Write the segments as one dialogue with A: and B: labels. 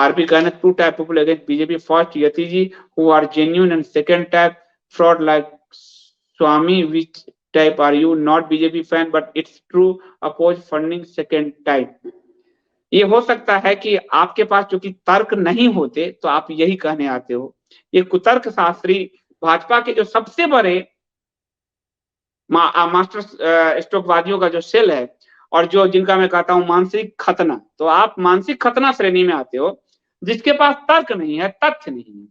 A: RP कहना two type people against BJP. First, Yati ji who are genuine, and second type fraud like Swami. Which type are you? Not BJP fan, but it's true. Oppose funding. Second type. ये हो सकता है कि आपके पास चूंकि तर्क नहीं होते तो आप यही कहने आते हो। ये कुतर्क शास्त्री भाजपा के जो सबसे बड़े मास्टर स्ट्रोकवादियों का जो सेल है, और जो जिनका मैं कहता हूं मानसिक खतना, तो आप मानसिक खतना श्रेणी में आते हो जिसके पास तर्क नहीं है, तथ्य नहीं है।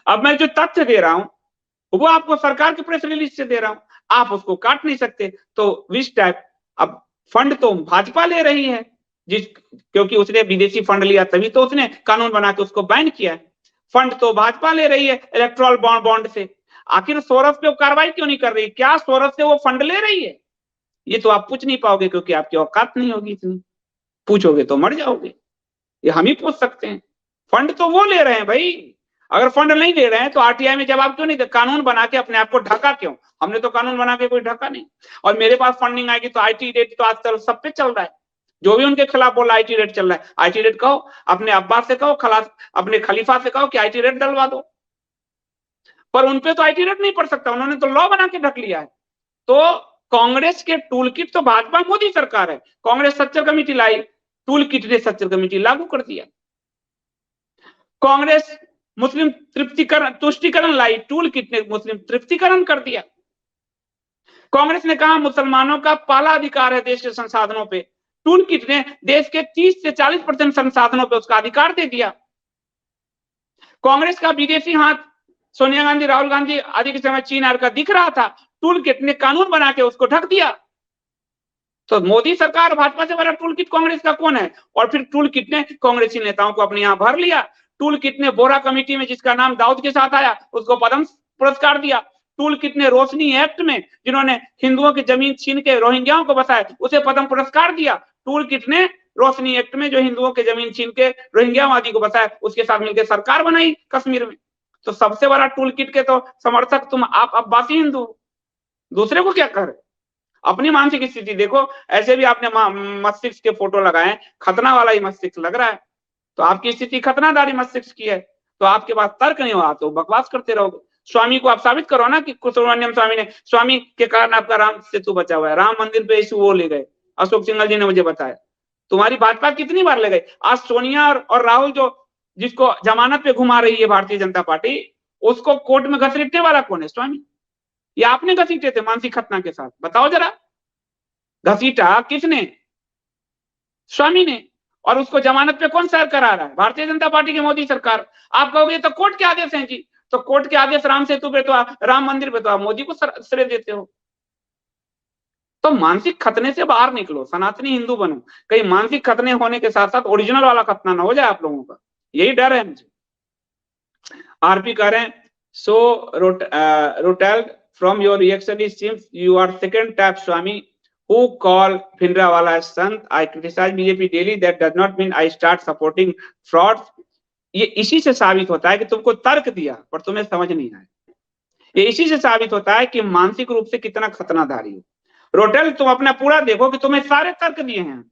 A: अब मैं जो तथ्य दे रहा हूं वो आपको सरकार के प्रेस रिलीज से दे रहा हूं, आप उसको काट नहीं सकते। तो विच टाइप, अब फंड तो भाजपा ले रही है, क्योंकि उसने विदेशी फंड लिया तभी तो उसने कानून बना के उसको बैन किया। फंड तो भाजपा ले रही है इलेक्ट्रल बॉन्ड से। आखिर सोरस पे कार्रवाई क्यों नहीं कर रही? क्या सोरस से वो फंड ले रही है? ये तो आप पूछ नहीं पाओगे क्योंकि आपकी औकात नहीं होगी इतनी। पूछोगे तो मर जाओगे। ये हम ही पूछ सकते हैं। फंड तो वो ले रहे हैं भाई। अगर फंड नहीं ले रहे हैं तो आरटीआई में जवाब क्यों नहीं दे? कानून बना के अपने आप को ढका क्यों? हमने तो कानून बना के कोई ढका नहीं। और मेरे पास फंडिंग आएगी तो IT रेट तो आजकल सब पे चल रहा है। जो भी उनके खिलाफ बोला IT रेट चल रहा है, IT रेट कहो, अपने अब्बास से कहो, अपने खलीफा से कहो कि IT रेट डलवा दो। पर उनपे तो IT रेट नहीं पड़ सकता, उन्होंने तो लॉ बना के ढक लिया है। तो कांग्रेस के टूल किट तो भाजपा मोदी सरकार है। कांग्रेस सच्चर कमेटी लाई, टूल किट ने सच्चर कमेटी लागू कर दिया। कांग्रेस मुस्लिम तुष्टिकरण लाई, टूल किट ने मुस्लिम तृप्तिकरण कर दिया। कांग्रेस ने कहा मुसलमानों का पहला अधिकार है देश के संसाधनों पे, टूल किट ने देश के 30 से 40% संसाधनों पे उसका अधिकार दे दिया। कांग्रेस का विदेशी हाथ सोनिया गांधी, राहुल गांधी आदि के समय चीन आर का दिख रहा था, टूल किट ने कानून बना के उसको ढक दिया। तो मोदी सरकार, भाजपा से बड़ा टूल किट कांग्रेस का कौन है? और फिर टूल किट ने कांग्रेसी नेताओं को अपने यहां भर लिया। टूल किट ने बोरा कमेटी में जिसका नाम दाऊद के साथ आया उसको पद्म पुरस्कार दिया। टूल किट ने रोशनी एक्ट में जिन्होंने हिंदुओं की जमीन छीन के रोहिंग्याओं को बसाया उसे पद्म पुरस्कार दिया। टूल किट ने रोशनी एक्ट में जो हिंदुओं की जमीन छीन के रोहिंग्या आदि को बसाया उसके साथ मिलकर सरकार बनाई कश्मीर में। तो सबसे बड़ा टूल किट के तो समर्थक तुम आप अब्बासी हिंदू, दूसरे को क्या कर? अपनी मानसिक स्थिति देखो। ऐसे भी आपने मस्तिष्क के फोटो लगाए, खतना वाला ही मस्तिष्क लग रहा है, तो आपकी स्थिति खतनादारी मस्तिष्क की है। तो आपके पास तर्क नहीं हुआ तो बकवास करते रहोगे। स्वामी को आप साबित करो ना कि सुब्रमण्यम स्वामी ने, स्वामी के कारण आपका राम सेतु बचा हुआ है, राम मंदिर पे इशू वो ले गए, अशोक सिंघल जी ने मुझे बताया। तुम्हारी भाजपा कितनी बार ले गई? आज सोनिया और राहुल जो जिसको जमानत पे घुमा रही है भारतीय जनता पार्टी, उसको कोर्ट में घसीटने वाला कौन है? स्वामी। ये आपने घसीटे थे मानसिक खतना के साथ, बताओ जरा। घसीटा किसने? स्वामी ने। और उसको जमानत पे कौन सैर करा रहा है? भारतीय जनता पार्टी की मोदी सरकार। आप कहोगे तो कोर्ट के आदेश हैं जी, तो कोर्ट के आदेश राम सेतु पे तो राम मंदिर पे तो आप मोदी को श्रेय देते हो। तो मानसिक खतने से बाहर निकलो, सनातनी हिंदू बनो। कहीं मानसिक खतने होने के साथ साथ ओरिजिनल वाला खतना ना हो जाए आप लोगों का, यही डर है मुझे। आरपी कह रहे हैं so rotel from your reaction it seems you are second type Swami who call Bhindranwala as sant. I criticize BJP daily. That does not mean I start supporting frauds. ये इसी से साबित होता है कि तुमको तर्क दिया पर तुम्हें समझ नहीं आया। ये इसी से साबित होता है कि मानसिक रूप से कितना खतनाधारी हो। रोटेल तुम अपना पूरा देखो कि तुम्हें सारे तर्क दिए हैं,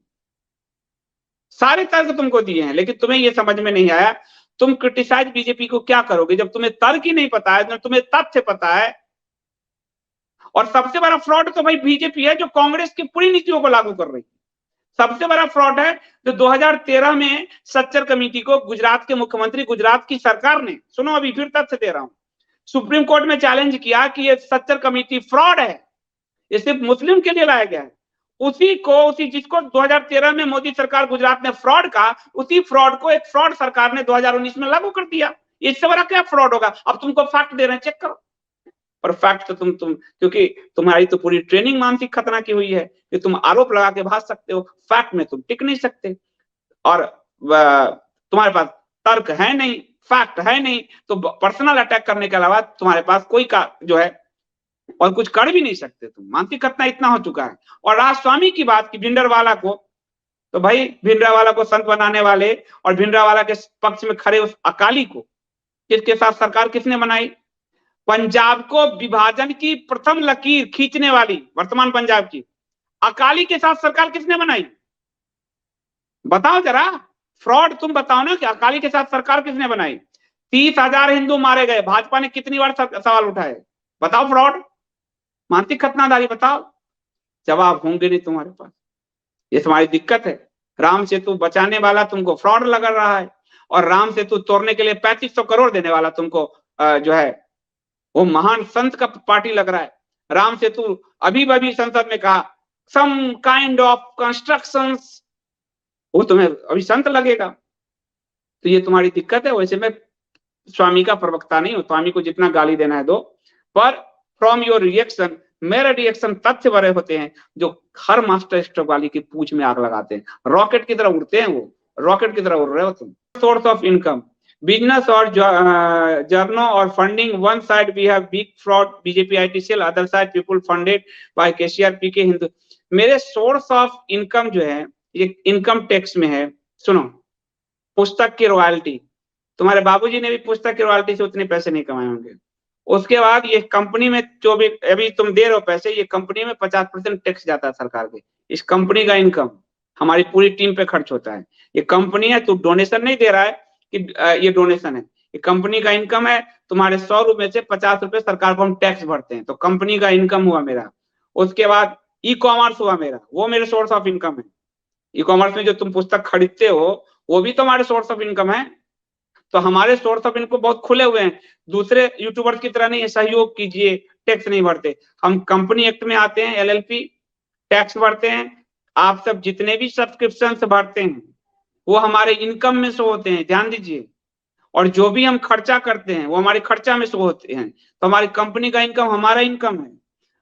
A: सारे तर्क तुमको दिए हैं, लेकिन तुम्हें ये समझ में नहीं आया तुम क्रिटिसाइज बीजेपी को क्या करोगे जब तुम्हें तर्क ही नहीं पता है, तुम्हें तथ्य पता है। और सबसे बड़ा फ्रॉड तो भाई बीजेपी है जो कांग्रेस की पूरी नीतियों को लागू कर रही है। सबसे बड़ा फ्रॉड है जो 2013 में सच्चर कमेटी को गुजरात के मुख्यमंत्री, गुजरात की सरकार ने, सुनो अभी फिर तथ्य दे रहा हूं, सुप्रीम कोर्ट में चैलेंज किया कि ये सच्चर कमेटी फ्रॉड है, ये सिर्फ मुस्लिम के लिए लाया गया है। उसी जिसको 2013 में मोदी सरकार गुजरात ने फ्रॉड कहा, उसी फ्रॉड को एक फ्रॉड सरकार ने 2019 में लागू कर दिया। इससे बड़ा क्या फ्रॉड होगा? अब तुमको फैक्ट दे रहे हैं, चेक करो। और फैक्ट तो तुम क्योंकि तुम्हारी तो पूरी ट्रेनिंग मानसिक खतना की हुई है कि तुम आरोप लगा के भाग सकते हो, फैक्ट में तुम टिक नहीं सकते। और तुम्हारे पास तर्क है नहीं, फैक्ट है नहीं, तो पर्सनल अटैक करने के अलावा तुम्हारे पास कोई का जो है और कुछ कर भी नहीं सकते तुम। मानसिक खतना इतना हो चुका है। और राज स्वामी की बात की भिंडरवाला को, तो भाई भिंडरवाला को संत बनाने वाले और भिंडरवाला के पक्ष में खड़े उस अकाली को किसके साथ सरकार किसने बनाई? पंजाब को विभाजन की प्रथम लकीर खींचने वाली वर्तमान पंजाब की अकाली के साथ सरकार किसने बनाई? बताओ जरा, फ्रॉड तुम बताओ ना कि अकाली के साथ सरकार किसने बनाई? 30,000 हिंदू मारे गए, भाजपा ने कितनी बार सवाल उठाए? बताओ फ्रॉड, मानसिक खतनादारी बताओ। जवाब होंगे नहीं तुम्हारे पास, ये तुम्हारी दिक्कत है। राम सेतु बचाने वाला तुमको फ्रॉड लग रहा है, और राम सेतु तोड़ने के लिए 3500 करोड़ देने वाला तुमको जो है वो महान संत का पार्टी लग रहा है। राम सेतु अभी संसद में कहा सम काइंड ऑफ कंस्ट्रक्शंस, वो तुम्हें अभी संत लगेगा। तो ये तुम्हारी दिक्कत है। वैसे मैं स्वामी का प्रवक्ता नहीं हूं, स्वामी को जितना गाली देना है दो, पर फ्रॉम योर रिएक्शन, मेरे रिएक्शन तथ्य भरे होते हैं जो हर मास्टर स्ट्रोक वाली की पूंछ में आग लगाते हैं। रॉकेट की तरह उड़ते हैं वो, रॉकेट की तरह उड़ रहे हो तुम। सोर्स ऑफ इनकम, बिजनेस और जर्नो और funding, one side we have big fraud BJP ITCL, other side people funded by KCR PK Hindu. मेरे सोर्स ऑफ इनकम जो है ये इनकम टैक्स में है। सुनो, पुस्तक की रॉयल्टी, तुम्हारे बाबूजी ने भी पुस्तक की रॉयल्टी से उतने पैसे नहीं कमाए होंगे। उसके बाद ये कंपनी में जो भी अभी तुम दे रहे हो पैसे, ये कंपनी में 50% टैक्स जाता है सरकार के। इस कंपनी का इनकम हमारी पूरी टीम पे खर्च होता है। ये कंपनी है, तू डोनेशन नहीं दे रहा है कि ये डोनेशन है, ये कंपनी का इनकम है। तुम्हारे 100 रुपए से 50 रुपए सरकार को हम टैक्स भरते हैं, तो कंपनी का इनकम हुआ मेरा। उसके बाद ई कॉमर्स हुआ मेरा, वो मेरे सोर्स ऑफ इनकम है। ई कॉमर्स में जो तुम पुस्तक खरीदते हो वो भी तुम्हारे सोर्स ऑफ इनकम है। तो हमारे सोर्स ऑफ इनकम बहुत खुले हुए हैं, दूसरे यूट्यूबर्स की तरह नहीं है सहयोग कीजिए टैक्स नहीं भरते। हम कंपनी एक्ट में आते हैं, एलएलपी टैक्स भरते हैं। आप सब जितने भी सब्सक्रिप्शन भरते हैं वो हमारे इनकम में शो होते हैं, ध्यान दीजिए। और जो भी हम खर्चा करते हैं वो हमारे खर्चा में शो होते हैं। तो हमारी कंपनी का इनकम हमारा इनकम है,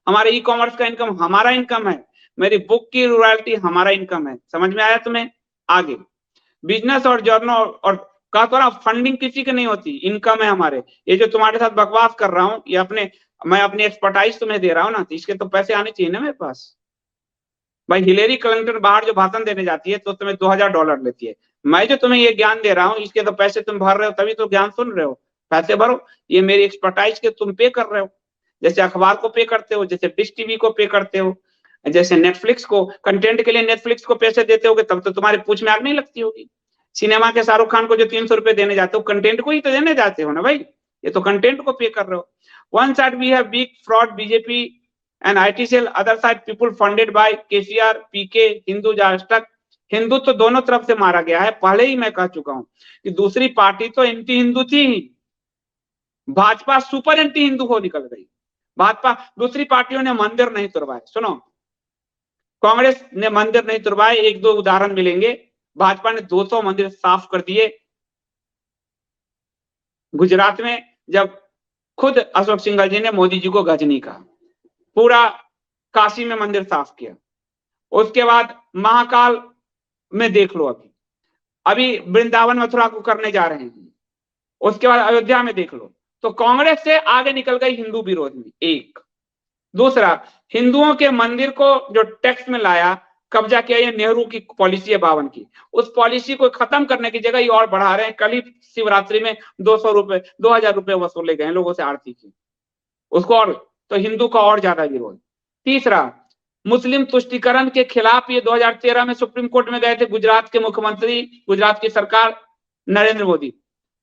A: हमारे ई कॉमर्स का इनकम हमारा इनकम है, मेरी बुक की रॉयल्टी हमारा इनकम है। समझ में आया तुम्हें? आगे बिजनेस और जर्नल और कहा तो ना, फंडिंग किसी की नहीं होती, इनकम है हमारे। ये जो तुम्हारे साथ बकवास कर रहा हूँ, ये मैं अपनी एक्सपर्टाइज तुम्हें दे रहा हूँ ना, तो इसके तो पैसे आने चाहिए ना मेरे पास। भाई हिलेरी क्लिंटन बाहर जो भाषण देने जाती है तो तुम्हें $2000 लेती है। मैं जो तुम्हें ये ज्ञान दे रहा हूँ इसके तो पैसे तुम भर रहे हो, तभी तो ज्ञान सुन रहे हो। पैसे भरो, ये मेरी एक्सपर्टाइज के तुम पे कर रहे हो, जैसे अखबार को पे करते हो, जैसे डिश टीवी को पे करते हो, जैसे नेटफ्लिक्स को, कंटेंट के लिए नेटफ्लिक्स को पैसे देते होगे, तब तो तुम्हारे पूछ में आग नहीं लगती होगी। सिनेमा के शाहरुख खान को जो 300 रुपए देने जाते हो, कंटेंट को ही तो देने जाते हो ना भाई, ये तो कंटेंट को पे कर रहे हो। One side we have big fraud BJP and ITCL, other side people funded by KCR PK Hindu जास्टक। हिंदू तो दोनों तरफ से मारा गया है, पहले ही मैं कह चुका हूं कि दूसरी पार्टी तो एंटी हिंदू थी ही, भाजपा सुपर एंटी हिंदू हो निकल गई। भाजपा, दूसरी पार्टियों ने मंदिर नहीं तुड़वाए। सुनो, कांग्रेस ने मंदिर नहीं तुड़वाए, एक दो उदाहरण मिलेंगे। भाजपा ने 200 मंदिर साफ कर दिए। गुजरात में जब खुद अशोक सिंघल जी ने मोदी जी को गजनी कहा, पूरा काशी में मंदिर साफ किया। उसके बाद महाकाल में देख लो, अभी वृंदावन मथुरा को करने जा रहे हैं। उसके बाद अयोध्या में देख लो। तो कांग्रेस से आगे निकल गई हिंदू विरोध में। एक दूसरा, हिंदुओं के मंदिर को जो टैक्स में लाया, कब्जा किया, ये नेहरू की पॉलिसी है 52 की। उस पॉलिसी को खत्म करने की जगह ये और बढ़ा रहे हैं। कल ही शिवरात्रि में 200 रुपए 2000 रुपए वसूले गए लोगों से आरती की, उसको और, तो हिंदू का और ज्यादा विरोध। तीसरा, मुस्लिम तुष्टीकरण के खिलाफ ये 2013 में सुप्रीम कोर्ट में गए थे गुजरात के मुख्यमंत्री, गुजरात की सरकार नरेंद्र मोदी,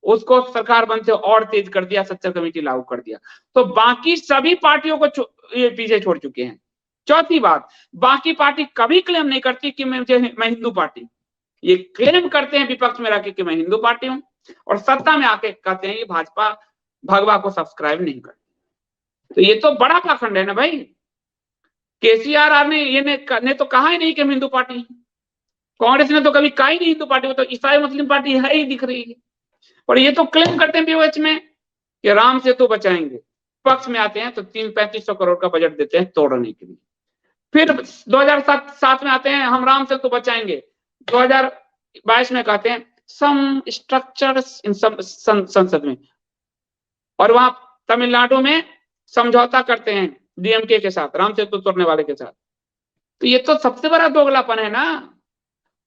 A: उसको सरकार बनते और तेज कर दिया, सच्चर कमेटी लागू कर दिया। तो बाकी सभी पार्टियों को ये पीछे छोड़ चुके हैं। चौथी बात, बाकी पार्टी कभी क्लेम नहीं करती कि मैं हिंदू पार्टी, ये क्लेम करते हैं विपक्ष में रखे कि मैं हिंदू पार्टी हूं, और सत्ता में आके कहते हैं ये भाजपा भगवा को सब्सक्राइब नहीं करती। तो ये तो बड़ा पाखंड है ना भाई। केसीआर ने तो कहा ही नहीं कि हम हिंदू पार्टी, कांग्रेस ने तो कभी कहा ही नहीं हिंदू पार्टी, वो तो ईसाई मुस्लिम पार्टी है ही दिख रही है। और ये तो क्लेम करते हैं बीओएच में कि राम सेतु बचाएंगे, पक्ष में आते हैं तो 3500 करोड़ का बजट देते हैं तोड़ने के लिए। फिर 2007 में आते हैं हम राम सेतु बचाएंगे, 2022 में कहते हैं सम स्ट्रक्चर्स इन संसद में, और वहां तमिलनाडु में समझौता करते हैं डीएमके के साथ, राम सेतु तोड़ने वाले के साथ। तो ये तो सबसे बड़ा दोगलापन है ना।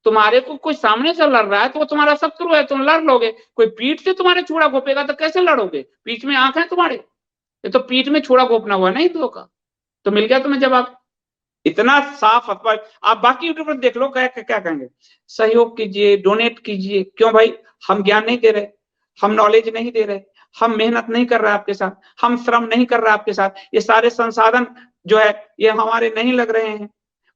A: तुम्हारे को कोई सामने से लड़ रहा है तो वो तुम्हारा शत्रु है, तुम लड़ लोगे। कोई पीठ से तुम्हारे छुरा घोपेगा तो कैसे लड़ोगे? पीठ में आंख है तुम्हारे, ये तो पीठ में छुरा घोपना हुआ ना हिंदुओं का। तो मिल गया तुम्हें जवाब। इतना साफ अथवा आप बाकी यूट्यूबर देख लो क्या क्या कहेंगे, सहयोग कीजिए, डोनेट कीजिए। क्यों भाई? हम ज्ञान नहीं दे रहे, हम नॉलेज नहीं दे रहे, हम मेहनत नहीं कर रहे आपके साथ, हम श्रम नहीं कर रहे आपके साथ, ये सारे संसाधन जो है ये हमारे नहीं लग रहे हैं,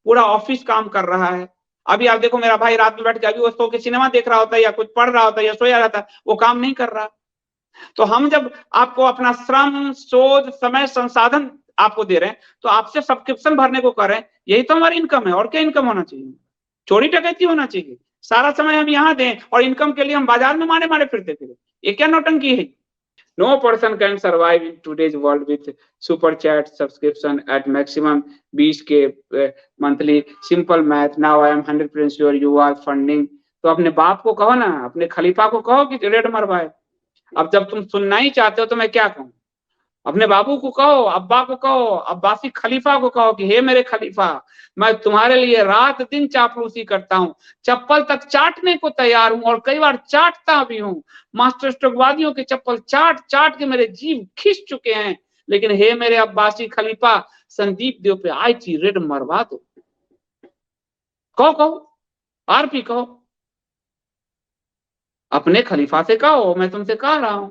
A: पूरा ऑफिस काम कर रहा है। अभी आप देखो मेरा भाई रात में बैठ के अभी वो सो के सिनेमा देख रहा होता है या कुछ पढ़ रहा होता है या सोया रहता है, वो काम नहीं कर रहा। तो हम जब आपको अपना श्रम, शोध, समय, संसाधन आपको दे रहे हैं तो आपसे सब्सक्रिप्शन भरने को कर रहे हैं, यही तो हमारी इनकम है। और क्या इनकम होना चाहिए? चोरी डकैती होना चाहिए? सारा समय हम यहाँ दें और इनकम के लिए हम बाजार में मारे मारे फिरते फिरे, ये क्या नौटंकी है? No person can survive in today's world with super chat subscription at maximum 20K monthly. Simple math. Now I am 100% sure you are funding. तो अपने बाप को कहो ना, अपने खलीफा को कहो कि रेड मरवाए। अब जब तुम सुनना ही चाहते हो तो मैं क्या कहूँ? अपने बाबू को कहो, अब्बा को कहो, अब्बासी खलीफा को कहो कि हे मेरे खलीफा, मैं तुम्हारे लिए रात दिन चापलूसी करता हूँ, चप्पल तक चाटने को तैयार हूँ और कई बार चाटता भी हूँ। मास्टर स्ट्रोकवादियों के चप्पल चाट चाट के मेरे जीव खिंच चुके हैं, लेकिन हे मेरे अब्बासी खलीफा संदीप देव पे आईटी रेड मरवा दो। कहो आरपी कहो, अपने खलीफा से कहो, मैं तुमसे कह रहा हूं।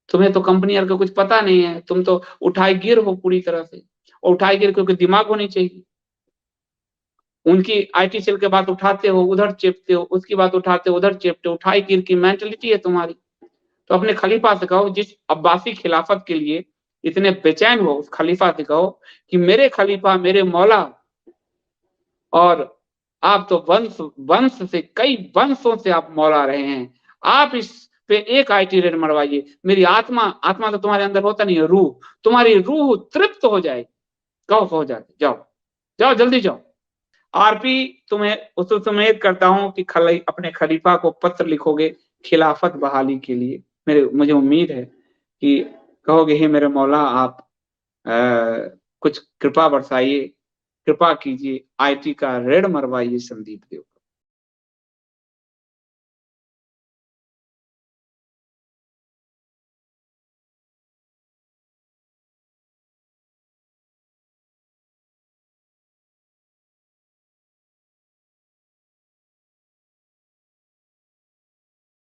A: तुम्हें तो कंपनी का कुछ पता नहीं है, तुम तो उठाई गिर हो पूरी तरह से। और उठाई गिर क्योंकि दिमाग होनी चाहिए। उनकी आईटी सेल के बात उठाते हो उधर चेपते हो, उसकी बात उठाते हो उधर चेपते हो, उठाई गिर की मेंटलिटी है तुम्हारी। तो अपने खलीफा से कहो, जिस अब्बासी खिलाफत के लिए इतने बेचैन हो, उस खलीफा से कहो कि मेरे खलीफा, मेरे मौला, और आप तो वंश वंश से, कई वंशों से आप मौला रहे हैं, आप इस पे एक आईटी रेड मरवाइए। मेरी आत्मा, आत्मा तो तुम्हारे अंदर होता नहीं है, रूह, तुम्हारी रूह तृप्त हो जाए। कहो जाके, जाओ जाओ जल्दी जाओ। आरपी तुम्हें उम्मीद करता हूं कि अपने खलीफा को पत्र लिखोगे खिलाफत बहाली के लिए। मुझे उम्मीद है कि कहोगे हे मेरे मौला, आप कुछ कृपा बरसाइए, कृपा कीजिए, आईटी का रेड मरवाइए संदीप देव।